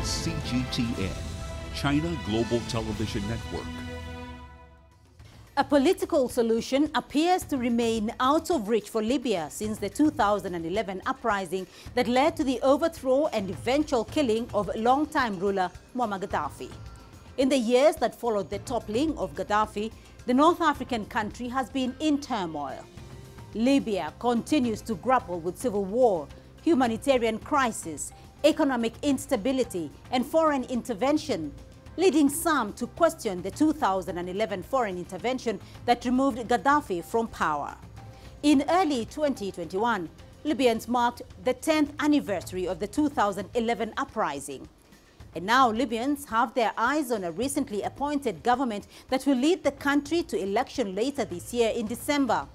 is CGTN, China Global Television Network. A political solution appears to remain out of reach for Libya since the 2011 uprising that led to the overthrow and eventual killing of longtime ruler Muammar Gaddafi. In the years that followed the toppling of Gaddafi, the North African country has been in turmoil. Libya continues to grapple with civil war, humanitarian crisis, economic instability, and foreign intervention, leading some to question the 2011 foreign intervention that removed Gaddafi from power. In early 2021, Libyans marked the 10th anniversary of the 2011 uprising. And now Libyans have their eyes on a recently appointed government that will lead the country to election later this year in December.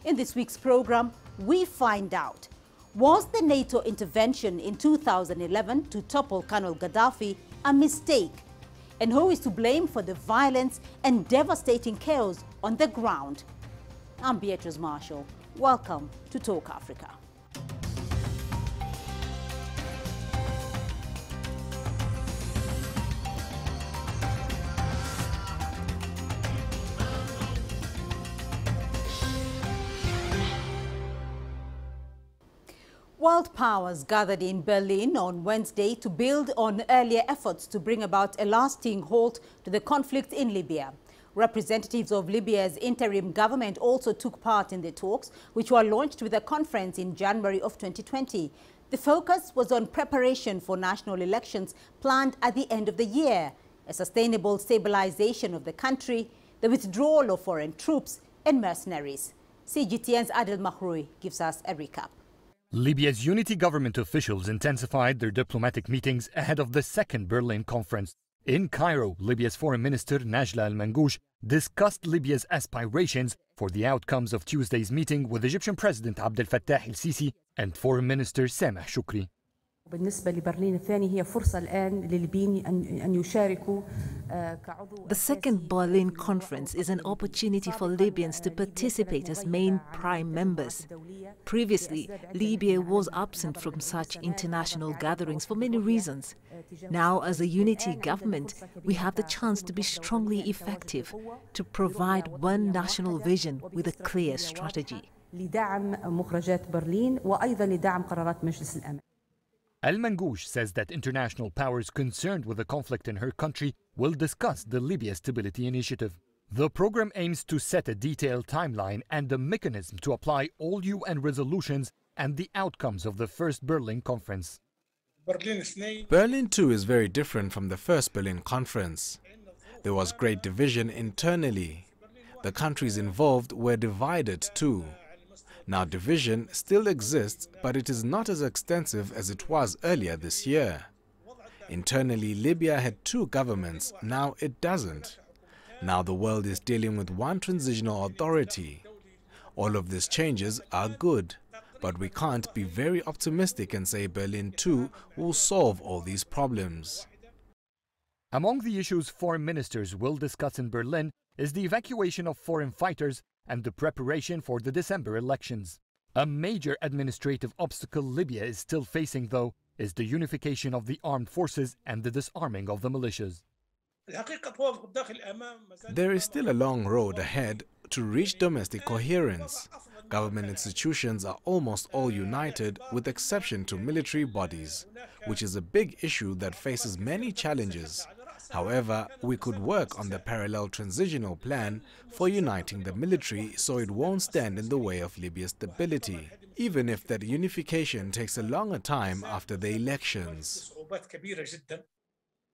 In this week's program, we find out, was the NATO intervention in 2011 to topple Colonel Gaddafi a mistake? And who is to blame for the violence and devastating chaos on the ground? I'm Beatrice Marshall. Welcome to Talk Africa. World powers gathered in Berlin on Wednesday to build on earlier efforts to bring about a lasting halt to the conflict in Libya. Representatives of Libya's interim government also took part in the talks, which were launched with a conference in January of 2020. The focus was on preparation for national elections planned at the end of the year, a sustainable stabilization of the country, the withdrawal of foreign troops and mercenaries. CGTN's Adel Mahroui gives us a recap. Libya's unity government officials intensified their diplomatic meetings ahead of the second Berlin conference. In Cairo, Libya's foreign minister Najla al-Mangoush discussed Libya's aspirations for the outcomes of Tuesday's meeting with Egyptian President Abdel Fattah el-Sisi and Foreign Minister Sameh Shoukry. بالنسبة لبرلين الثاني هي فرصة الآن للليبيين أن يشاركوا The second Berlin conference is an opportunity for Libyans to participate as main prime members. Previously, Libya was absent from such international gatherings for many reasons. Now, as a unity government, we have the chance to be strongly effective, to provide one national vision with a clear strategy. لدعم مخرجات برلين وأيضا لدعم قرارات مجلس الأمن. Al-Mangoush says that international powers concerned with the conflict in her country will discuss the Libya Stability Initiative. The program aims to set a detailed timeline and a mechanism to apply all UN resolutions and the outcomes of the first Berlin conference. Berlin too is very different from the first Berlin conference. There was great division internally. The countries involved were divided too. Now division still exists, but it is not as extensive as it was earlier this year. Internally, Libya had two governments, now it doesn't. Now the world is dealing with one transitional authority. All of these changes are good, but we can't be very optimistic and say Berlin too will solve all these problems. Among the issues foreign ministers will discuss in Berlin is the evacuation of foreign fighters and the preparation for the December elections. A major administrative obstacle Libya is still facing, though, is the unification of the armed forces and the disarming of the militias. There is still a long road ahead to reach domestic coherence. Government institutions are almost all united, with exception to military bodies, which is a big issue that faces many challenges. However, we could work on the parallel transitional plan for uniting the military so it won't stand in the way of Libya's stability, even if that unification takes a longer time after the elections.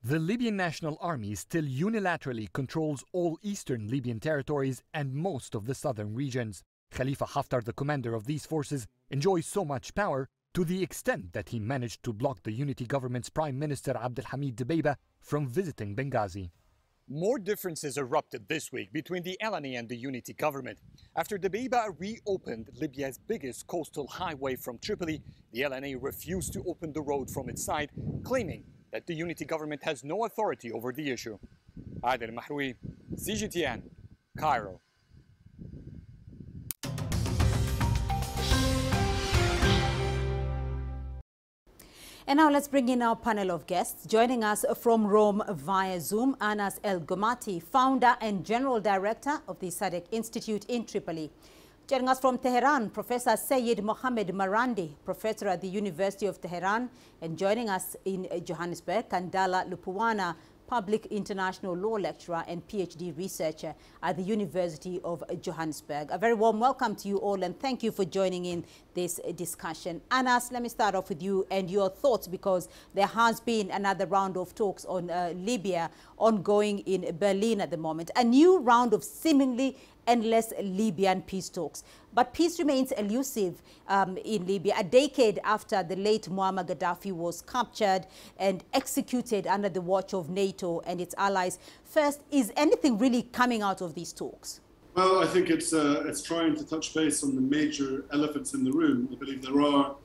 The Libyan National Army still unilaterally controls all eastern Libyan territories and most of the southern regions. Khalifa Haftar, the commander of these forces, enjoys so much power to the extent that he managed to block the unity government's Prime Minister Abdelhamid Dbeibeh from visiting Benghazi. More differences erupted this week between the LNA and the unity government. After Dbeibeh reopened Libya's biggest coastal highway from Tripoli, the LNA refused to open the road from its side, claiming that the unity government has no authority over the issue. Adel Mahroui, CGTN, Cairo. And now let's bring in our panel of guests. Joining us from Rome via Zoom, Anas El Gomati, founder and general director of the SADC Institute in Tripoli. Joining us from Tehran, Professor Sayyid Mohammed Marandi, professor at the University of Tehran. And joining us in Johannesburg, Kandala Lupuwana, public international law lecturer and PhD researcher at the University of Johannesburg. A very warm welcome to you all, and thank you for joining in this discussion. Anas, let me start off with you and your thoughts, because there has been another round of talks on Libya ongoing in Berlin at the moment. A new round of seemingly endless Libyan peace talks. But peace remains elusive in Libya, a decade after the late Muammar Gaddafi was captured and executed under the watch of NATO and its allies. First, is anything really coming out of these talks? Well, I think it's trying to touch base on the major elephants in the room. I believe there are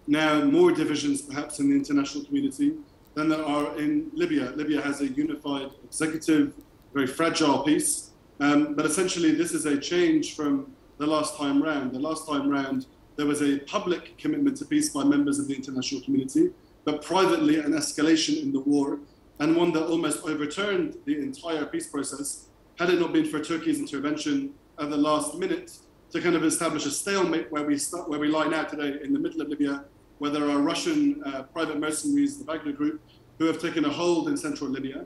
now more divisions perhaps in the international community than there are in Libya. Libya has a unified executive, very fragile peace. But essentially, this is a change from the last time round. The last time round, there was a public commitment to peace by members of the international community, but privately an escalation in the war, and one that almost overturned the entire peace process, had it not been for Turkey's intervention at the last minute to kind of establish a stalemate where we lie now today in the middle of Libya, where there are Russian private mercenaries, the Wagner Group, who have taken a hold in central Libya.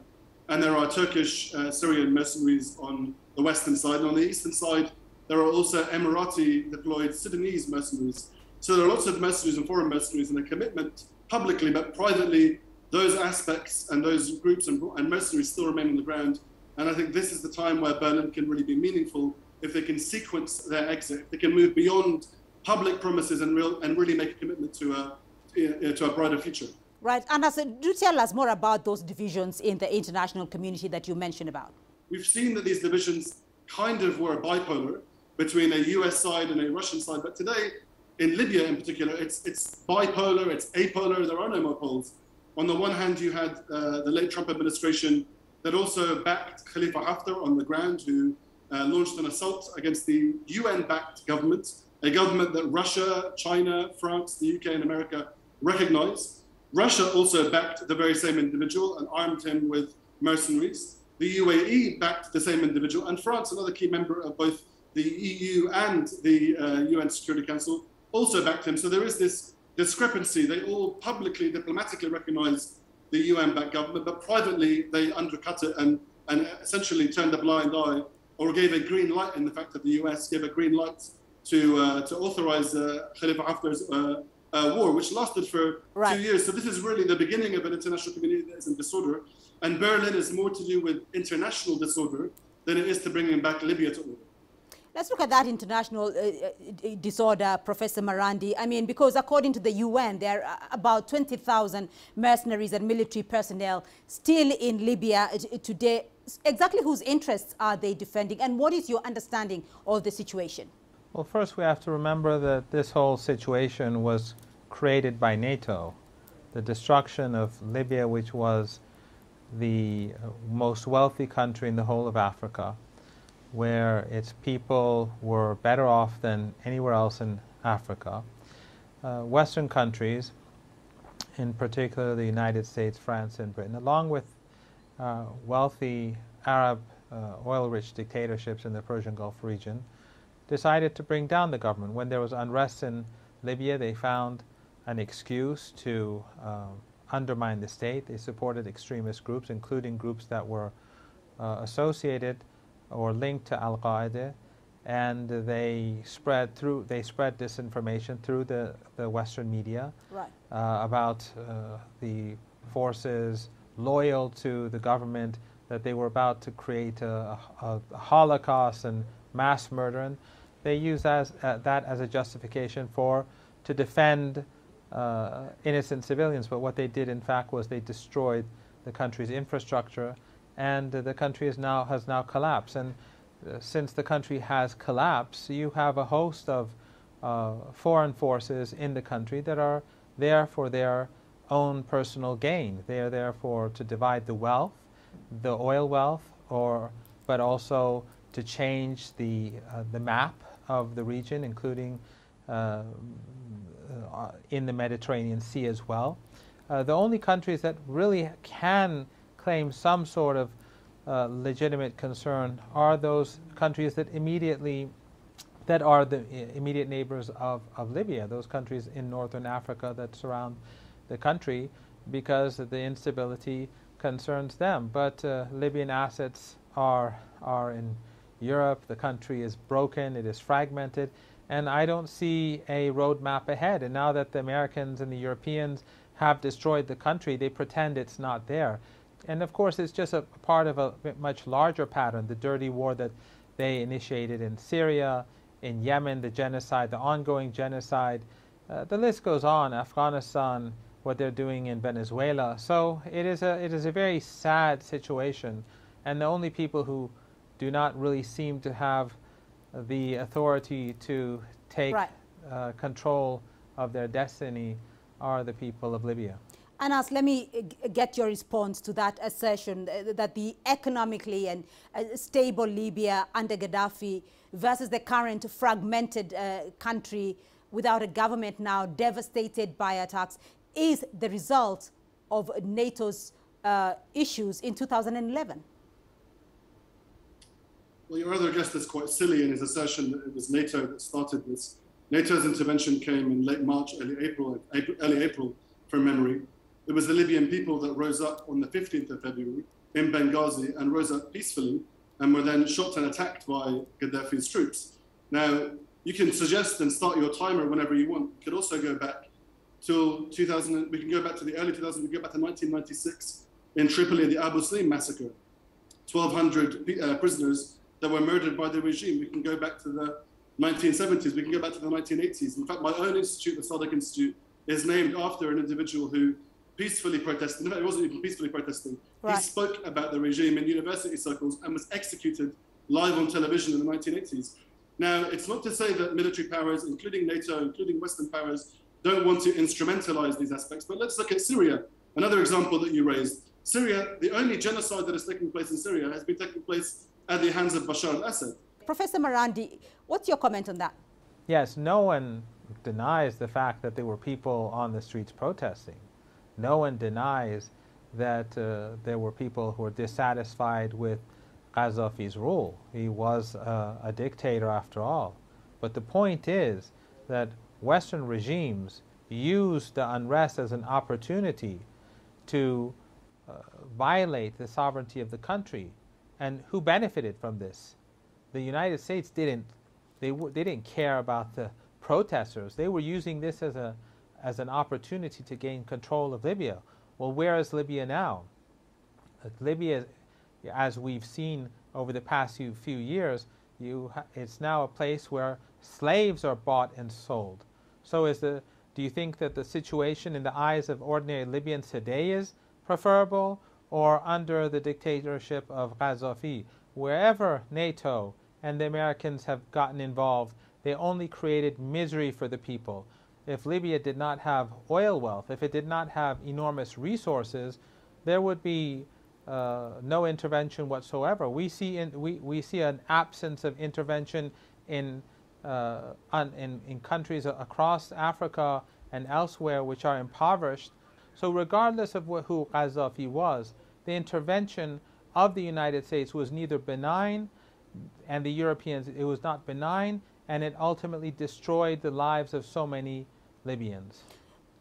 And there are Turkish Syrian mercenaries on the western side. And on the eastern side, there are also Emirati deployed Sudanese mercenaries. So there are lots of mercenaries and foreign mercenaries, and a commitment publicly, but privately, those aspects and those groups and mercenaries still remain on the ground. And I think this is the time where Berlin can really be meaningful if they can sequence their exit, if they can move beyond public promises and really make a commitment to a brighter future. Right. Anas, do tell us more about those divisions in the international community that you mentioned about. We've seen that these divisions kind of were bipolar between a US side and a Russian side. But today, in Libya in particular, it's bipolar, it's apolar, there are no more poles. On the one hand, you had the late Trump administration that also backed Khalifa Haftar on the ground, who launched an assault against the UN-backed government, a government that Russia, China, France, the UK and America recognize. Russia also backed the very same individual and armed him with mercenaries. The UAE backed the same individual, and France, another key member of both the EU and the UN Security Council, also backed him. So there is this discrepancy. They all publicly, diplomatically recognize the UN-backed government, but privately they undercut it and essentially turned a blind eye, or gave a green light, in the fact that the US gave a green light to authorize Khalifa Haftar's war, which lasted for 2 years. So this is really the beginning of an international community that is in disorder. And Berlin is more to do with international disorder than it is to bringing back Libya to order. Let's look at that international disorder, Professor Marandi. I mean, because according to the UN, there are about 20,000 mercenaries and military personnel still in Libya today. Exactly whose interests are they defending, and what is your understanding of the situation? Well, first we have to remember that this whole situation was created by NATO. The destruction of Libya, which was the most wealthy country in the whole of Africa, where its people were better off than anywhere else in Africa. Western countries, in particular the United States, France, and Britain, along with wealthy Arab oil-rich dictatorships in the Persian Gulf region, decided to bring down the government. When there was unrest in Libya, they found an excuse to undermine the state. They supported extremist groups, including groups that were associated or linked to Al-Qaeda, and they spread disinformation through the Western media about the forces loyal to the government, that they were about to create a Holocaust and mass murder, and they used that as a justification to defend innocent civilians. But what they did, in fact, was they destroyed the country's infrastructure, and the country has now collapsed. And since the country has collapsed, you have a host of foreign forces in the country that are there for their own personal gain. They are there to divide the wealth, the oil wealth, but also to change the map of the region, including in the Mediterranean Sea as well. The only countries that really can claim some sort of legitimate concern are those countries that are the immediate neighbors of Libya, those countries in northern Africa that surround the country, because the instability concerns them. But Libyan assets are in Europe. The country is broken, it is fragmented, and I don't see a roadmap ahead. And now that the Americans and the Europeans have destroyed the country, they pretend it's not there. And of course, it's just a part of a much larger pattern, the dirty war that they initiated in Syria, in Yemen, the genocide, the ongoing genocide. The list goes on, Afghanistan, what they're doing in Venezuela. So it is a very sad situation. And the only people who do not really seem to have the authority to take control of their destiny are the people of Libya. Anas, let me get your response to that assertion that the economically and stable Libya under Gaddafi versus the current fragmented country without a government now devastated by attacks is the result of NATO's issues in 2011. Well, your other guest is quite silly in his assertion that it was NATO that started this. NATO's intervention came in late March, early April from memory. It was the Libyan people that rose up on the 15th of February in Benghazi and rose up peacefully and were then shot and attacked by Gaddafi's troops. Now, you can suggest and start your timer whenever you want. You could also go back till 2000, we can go back to the early 2000s, we can go back to 1996 in Tripoli, the Abu Slim massacre. 1,200 prisoners that were murdered by the regime. We can go back to the 1970s, we can go back to the 1980s. In fact, my own institute, the Sadek Institute, is named after an individual who peacefully protested. In fact, he wasn't even peacefully protesting. He spoke about the regime in university circles and was executed live on television in the 1980s. Now, it's not to say that military powers, including NATO, including Western powers, don't want to instrumentalize these aspects, but let's look at Syria, another example that you raised. Syria, the only genocide that is taking place in Syria has been taking place at the hands of Bashar al-Assad. Professor Marandi, what's your comment on that? Yes, no one denies the fact that there were people on the streets protesting. No one denies that there were people who were dissatisfied with Gaddafi's rule. He was a dictator after all. But the point is that Western regimes use the unrest as an opportunity to violate the sovereignty of the country. And who benefited from this? The United States didn't. They didn't care about the protesters. They were using this as an opportunity to gain control of Libya. Well, where is Libya now? Libya, as we've seen over the past few years, it's now a place where slaves are bought and sold. So do you think that the situation in the eyes of ordinary Libyans today is preferable, or under the dictatorship of Gaddafi? Wherever NATO and the Americans have gotten involved, they only created misery for the people. If Libya did not have oil wealth, if it did not have enormous resources, there would be no intervention whatsoever. We see an absence of intervention in countries across Africa and elsewhere which are impoverished. So regardless of who Gaddafi was, the intervention of the United States was neither benign, and the Europeans, it was not benign, and it ultimately destroyed the lives of so many Libyans.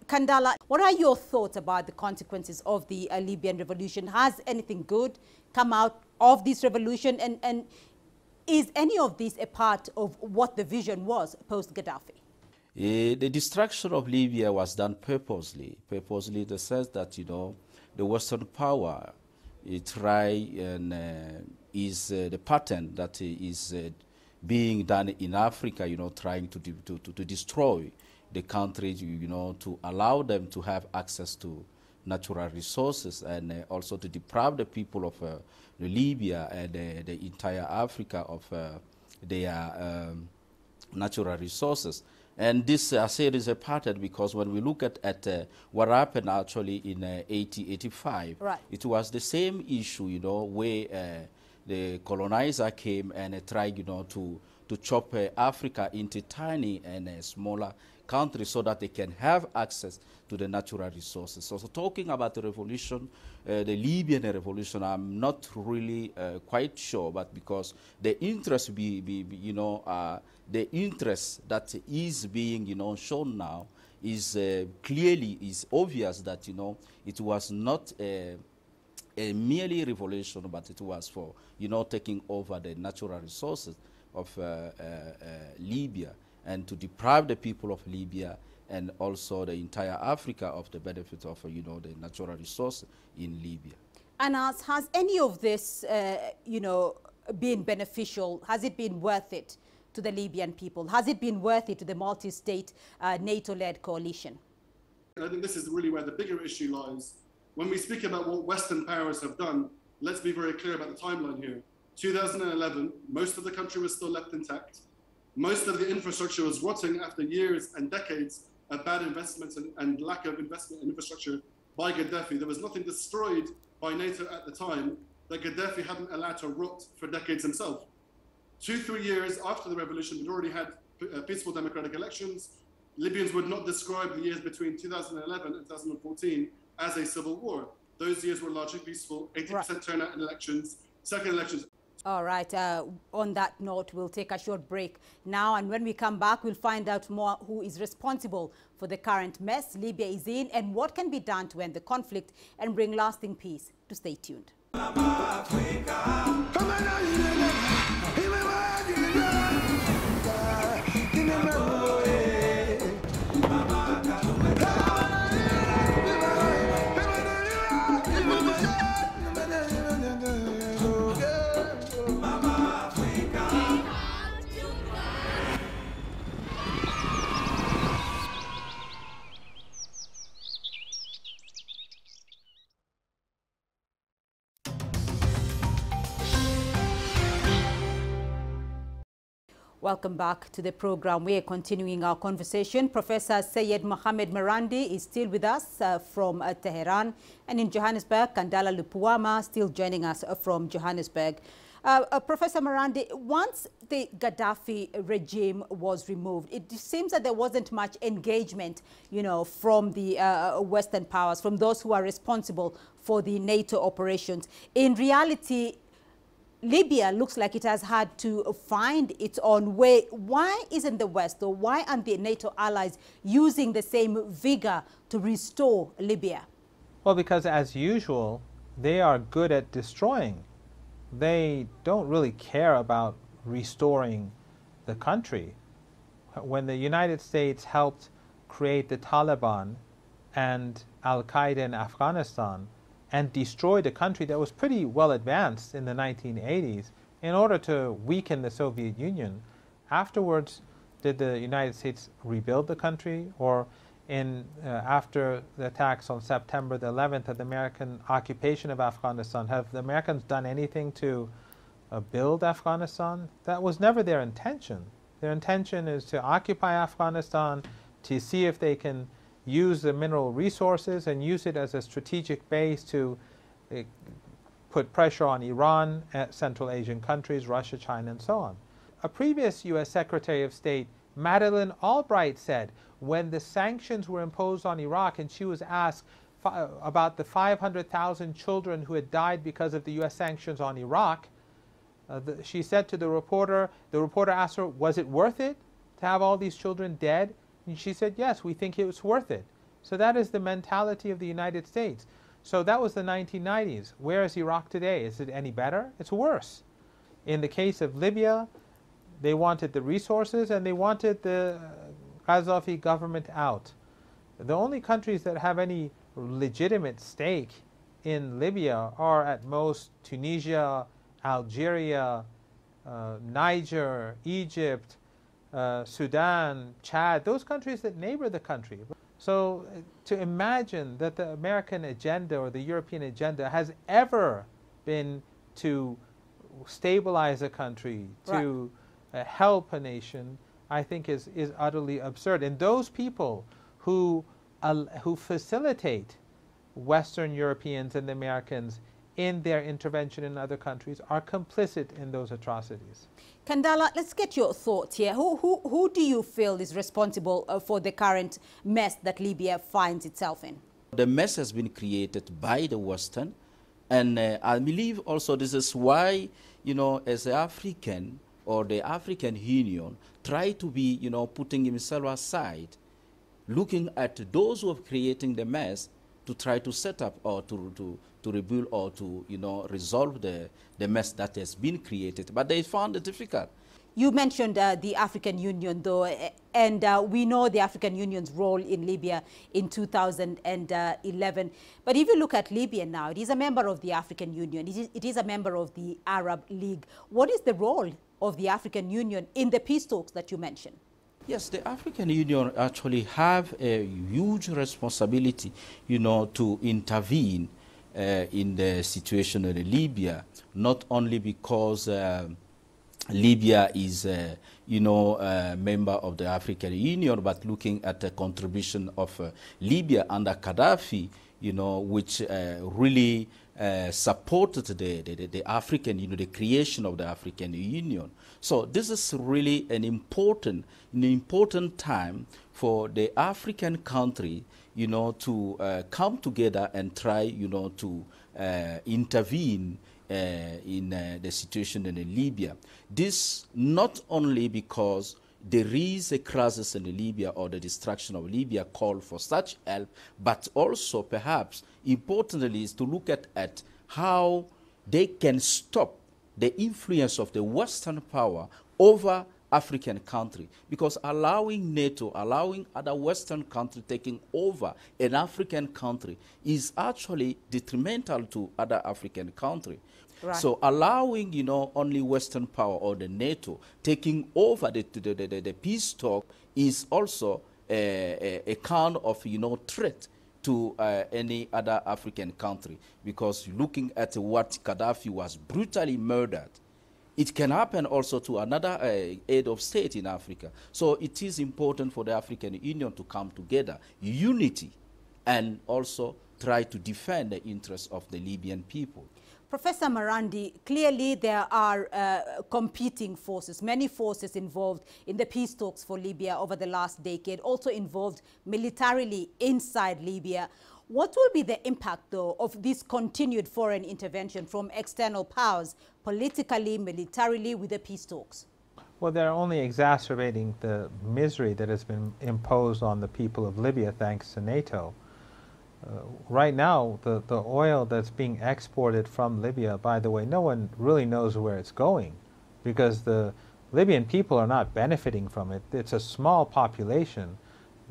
Kandala, what are your thoughts about the consequences of the Libyan revolution? Has anything good come out of this revolution? And is any of this a part of what the vision was post-Gaddafi? The destruction of Libya was done purposely in the sense that, the Western power is the pattern that is being done in Africa, trying to destroy the country, to allow them to have access to natural resources, and also to deprive the people of Libya and the entire Africa of their natural resources. And this, I say, is a pattern because when we look at what happened actually in 1885, it was the same issue, where the colonizer came and tried, to chop Africa into tiny and smaller country so that they can have access to the natural resources. So talking about the revolution, the Libyan revolution, I'm not really quite sure, but because the interest the interest that is being shown now is clearly obvious that it was not a merely revolution, but it was for taking over the natural resources of Libya and to deprive the people of Libya and also the entire Africa of the benefit of the natural resources in Libya. And has any of this been beneficial? Has it been worth it to the Libyan people? Has it been worth it to the multi-state NATO-led coalition? I think this is really where the bigger issue lies. When we speak about what Western powers have done, let's be very clear about the timeline here. 2011, most of the country was still left intact. Most of the infrastructure was rotting after years and decades of bad investments and lack of investment in infrastructure by Gaddafi. There was nothing destroyed by NATO at the time that Gaddafi hadn't allowed to rot for decades himself. 2-3 years after the revolution, we'd already had peaceful democratic elections. Libyans would not describe the years between 2011 and 2014 as a civil war. Those years were largely peaceful, 80% turnout in elections, second elections. All right. On that note, we'll take a short break now. And when we come back, we'll find out more who is responsible for the current mess Libya is in and what can be done to end the conflict and bring lasting peace. To stay tuned. Welcome back to the program. We are continuing our conversation. Professor Syed Mohammed Marandi is still with us from Tehran, and in Johannesburg, Kandala Lupuama still joining us from Johannesburg. Professor Marandi, once the Gaddafi regime was removed, it seems that there wasn't much engagement, from the Western powers, from those who are responsible for the NATO operations. In reality, Libya looks like it has had to find its own way. Why isn't the West, or why aren't the NATO allies using the same vigor to restore Libya? Well, because as usual, they are good at destroying. They don't really care about restoring the country. When the United States helped create the Taliban and Al-Qaeda in Afghanistan, and destroyed a country that was pretty well advanced in the 1980s in order to weaken the Soviet Union. Afterwards, did the United States rebuild the country? Or after the attacks on September the 11th of the American occupation of Afghanistan, have the Americans done anything to build Afghanistan? That was never their intention. Their intention is to occupy Afghanistan, to see if they can use the mineral resources and use it as a strategic base to put pressure on Iran, Central Asian countries, Russia, China, and so on. A previous U.S. Secretary of State, Madeleine Albright, said when the sanctions were imposed on Iraq and she was asked about the 500,000 children who had died because of the U.S. sanctions on Iraq, she said to the reporter asked her, was it worth it to have all these children dead? And she said, yes, we think it was worth it. So that is the mentality of the United States. So that was the 1990s. Where is Iraq today? Is it any better? It's worse. In the case of Libya, they wanted the resources and they wanted the Gaddafi government out. The only countries that have any legitimate stake in Libya are at most Tunisia, Algeria, Niger, Egypt, Sudan, Chad, those countries that neighbor the country. So to imagine that the American agenda or the European agenda has ever been to stabilize a country, to help a nation, I think is utterly absurd. And those people who facilitate Western Europeans and the Americans in their intervention in other countries are complicit in those atrocities. Kandala, let's get your thoughts here. Who do you feel is responsible for the current mess that Libya finds itself in? The mess has been created by the Western, and I believe also this is why, you know, as an African or the African Union try to be, you know, putting himself aside, looking at those who are creating the mess to try to set up or to rebuild or to, you know, resolve the mess that has been created. But they found it difficult. You mentioned the African Union, though, and we know the African Union's role in Libya in 2011. But if you look at Libya now, it is a member of the African Union. It is a member of the Arab League. What is the role of the African Union in the peace talks that you mentioned? Yes, the African Union actually have a huge responsibility, you know, to intervene in the situation in Libya, not only because Libya is, you know, a member of the African Union, but looking at the contribution of Libya under Gaddafi, you know, which really supported the African Union, the creation of the African Union. So this is really an important time for the African country, you know, to come together and try, you know, to intervene in the situation in Libya. This not only because there is a crisis in Libya or the destruction of Libya call for such help, but also perhaps importantly is to look at how they can stop the influence of the Western power over African country, because allowing NATO, allowing other Western countries taking over an African country is actually detrimental to other African countries. Right. So allowing, you know, only Western power or the NATO taking over the peace talk is also a kind of, you know, threat to any other African country, because looking at what Gaddafi was brutally murdered, it can happen also to another head of state in Africa. So it is important for the African Union to come together, unity, and also try to defend the interests of the Libyan people. Professor Marandi, clearly there are competing forces, many forces involved in the peace talks for Libya over the last decade, also involved militarily inside Libya. What will be the impact, though, of this continued foreign intervention from external powers, politically, militarily, with the peace talks? Well, they're only exacerbating the misery that has been imposed on the people of Libya thanks to NATO. Right now, the oil that's being exported from Libya, by the way, no one really knows where it's going, because the Libyan people are not benefiting from it. It's a small population,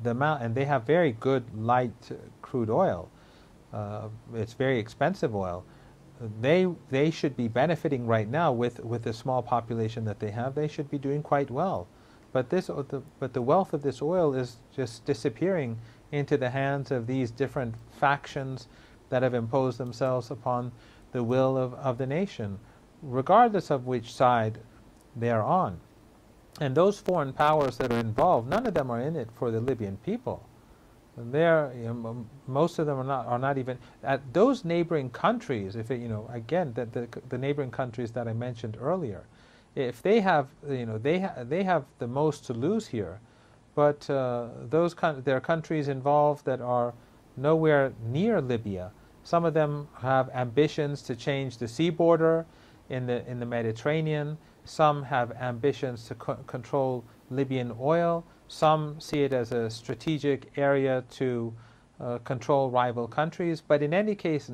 and they have very good light crude oil. It's very expensive oil. They should be benefiting right now with the small population that they have. They should be doing quite well, but the wealth of this oil is just disappearing into the hands of these different factions that have imposed themselves upon the will of the nation, regardless of which side they're on. And those foreign powers that are involved, none of them are in it for the Libyan people. Most of them are not even at those neighboring countries. If it, again, the neighboring countries that I mentioned earlier, if they have, they have the most to lose here. But there are countries involved that are nowhere near Libya. Some of them have ambitions to change the sea border in the Mediterranean. Some have ambitions to control Libyan oil. Some see it as a strategic area to control rival countries. But in any case,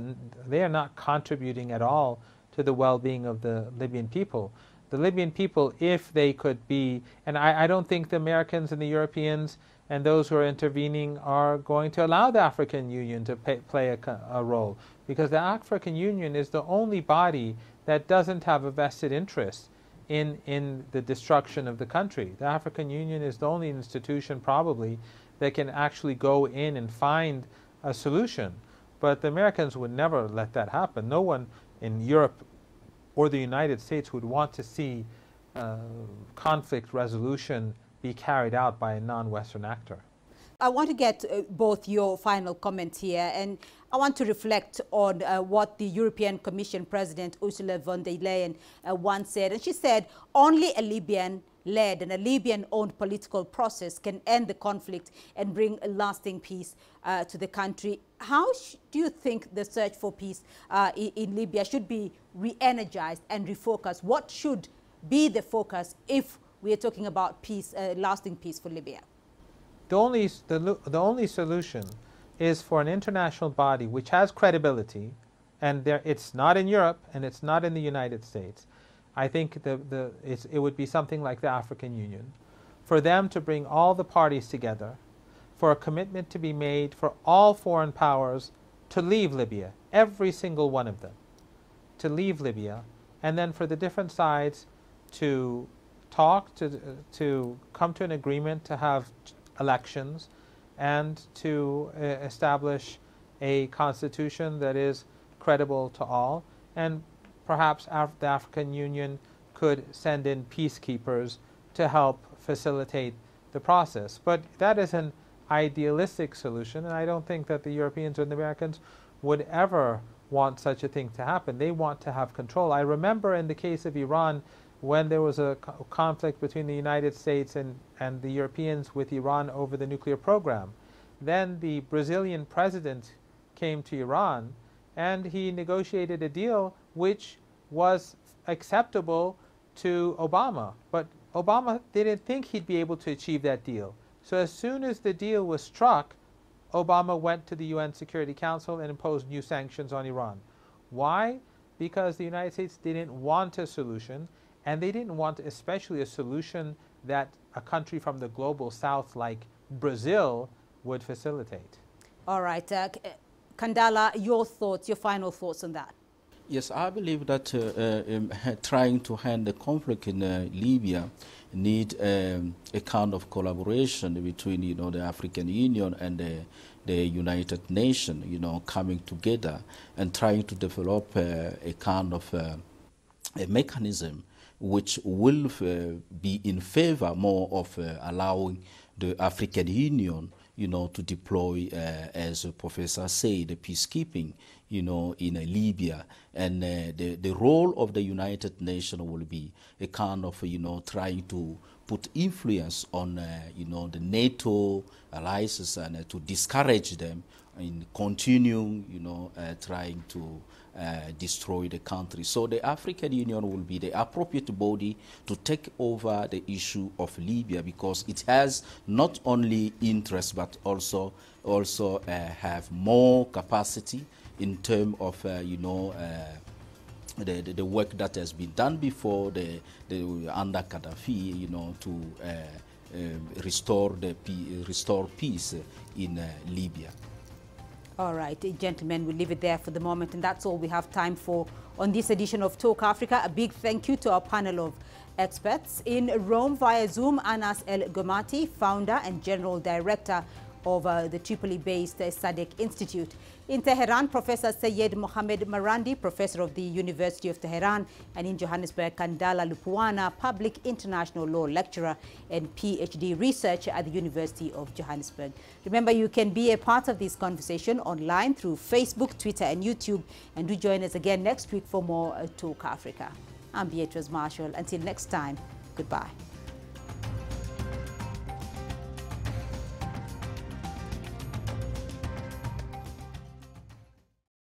they are not contributing at all to the well-being of the Libyan people. The Libyan people, if they could be, and I don't think the Americans and the Europeans and those who are intervening are going to allow the African Union to play a role, because the African Union is the only body that doesn't have a vested interest in the destruction of the country. The African Union is the only institution probably that can actually go in and find a solution. But the Americans would never let that happen. No one in Europe or the United States would want to see conflict resolution be carried out by a non-Western actor. I want to get both your final comments here, and I want to reflect on what the European Commission President Ursula von der Leyen once said. And she said, only a Libyan-led and a Libyan-owned political process can end the conflict and bring a lasting peace to the country. How do you think the search for peace in Libya should be re-energized and refocused? What should be the focus if we are talking about peace, lasting peace for Libya? The only solution is for an international body which has credibility, and it's not in Europe and it's not in the United States. I think it would be something like the African Union, for them to bring all the parties together, for a commitment to be made for all foreign powers to leave Libya, every single one of them, to leave Libya, and then for the different sides to talk, to come to an agreement, to have elections, and to establish a constitution that is credible to all. And perhaps the African Union could send in peacekeepers to help facilitate the process. But that is an idealistic solution, and I don't think that the Europeans or the Americans would ever want such a thing to happen. They want to have control. I remember in the case of Iran, when there was a conflict between the United States and the Europeans with Iran over the nuclear program. Then the Brazilian president came to Iran and he negotiated a deal which was acceptable to Obama. But Obama didn't think he'd be able to achieve that deal. So as soon as the deal was struck, Obama went to the UN Security Council and imposed new sanctions on Iran. Why? Because the United States didn't want a solution, and they didn't want especially a solution that a country from the global south like Brazil would facilitate. All right. Kandala, your thoughts, your final thoughts on that? Yes, I believe that trying to end the conflict in Libya need a kind of collaboration between, the African Union and the United Nations, coming together and trying to develop a kind of a mechanism which will be in favor more of allowing the African Union, to deploy, as the professor said, the peacekeeping, in Libya. And the role of the United Nations will be a kind of, trying to put influence on, the NATO alliances and to discourage them in continuing, trying to destroy the country. So the African Union will be the appropriate body to take over the issue of Libya, because it has not only interest but also have more capacity in terms of the work that has been done before under Gaddafi, to restore peace in Libya. All right, gentlemen, we'll leave it there for the moment, and that's all we have time for on this edition of Talk Africa. A big thank you to our panel of experts. In Rome via Zoom, Anas El Gomati, founder and general director of the Tripoli-based SADC Institute. In Tehran, Professor Sayed Mohammed Marandi, professor of the University of Tehran, and in Johannesburg, Kandala Lupuana, public international law lecturer and PhD researcher at the University of Johannesburg. Remember, you can be a part of this conversation online through Facebook, Twitter, and YouTube. And do join us again next week for more Talk Africa. I'm Beatrice Marshall. Until next time, goodbye.